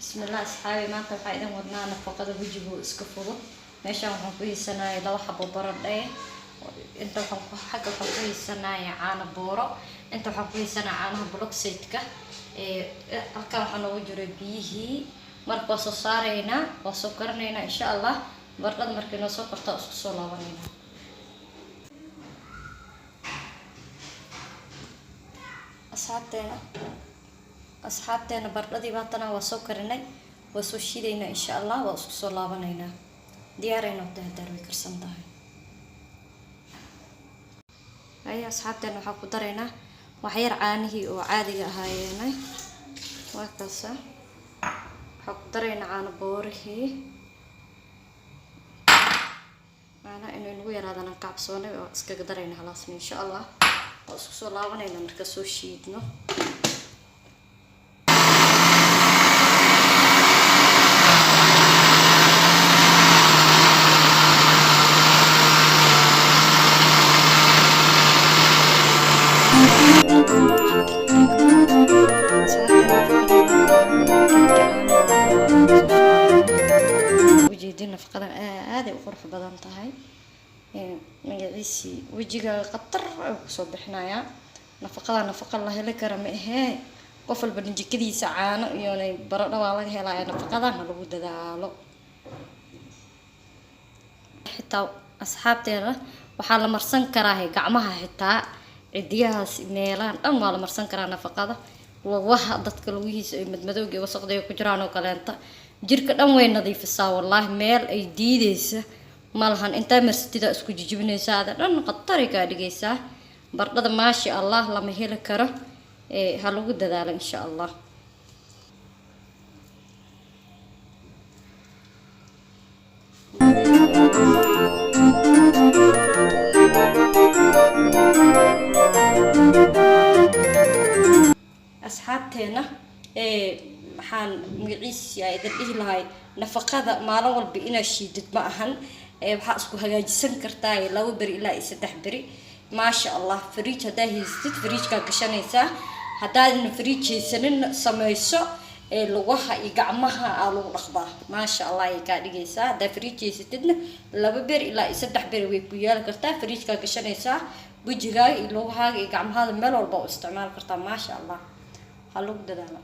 بسم الله أصحابي maanta waxaa idin wadnaa nafaqada wajiga oo iska fudo meeshaan waxaan ku hiisanayaa 2 xabo baradho inta waxaan ku hiisanayaa caano booro inta waxaan ku hiisanayaa caanaha blockseedka halkaan waxaan ugu jiro biyihii marka soo saareynaa oo soo karneynaa insha Allah baradhada markii noo soo karto isku soo laabanayna asxaabteena baradhadii baatana waa soo karinay waa soo shiideynaa insha Allah waa isku soo laabanaynaa diyaarayna way karsan tahay ay asxaabteena waxa ku dareynaa wax yar caanihii oo caadiga ahaayeen waa kaasa waxa ku dareynaa caano boorihii ana inay lagu yaraadana qabsoonay oo iska dareynaa halaas insha Allah waa isku soo laabanaynaa marka soo shiidno وجدنا نفقد هذه وقرح بدن تهاي مجلسي وجهك قطر صبحنايا نفقد الله لك رمي هاي قفل بنجي كذي ساعان يعني برد والله هلا نفقدها لو ددالو حتى أصحابتنا وحال مرسن كراهي قعمها حتى عديها ميلان أما على مرسن كرا نفقدها وواحد dadka lugihiisa ay madmadowga wasaqday ku jiraan oo kaleenta jirka dhan way nadiifisaa wallahi meel ay diideysa malahan inta marsatida isku jijibinaysaa dhan qatari ka dhigaysaa bardada maashi Allah lama heli karo ha lagu dadaalo insha Allah أصحابتنا waxaan magaciisa idin dhihi lahay nafaqada maalin walba ina shiidid ma ahan waxa isku hagaajisan kartaa 2 bari ilaa 3 bari ma sha Allah fridge hada haystid fridge ka gashanaysa hadaan fridge haysanin sameeyso lugaha iyo gacmaha aa lagu dhaqdaa ma sha Allah ay ka dhigaysaa hada fridge haysatidna 2 bari ilaa 3 bari way ku yaal kartaa fridge ka gashanaysa wajiga iyo lugaha iyo gacmaha meel walba u isticmaal kartaa ma sha Allah halug dadaala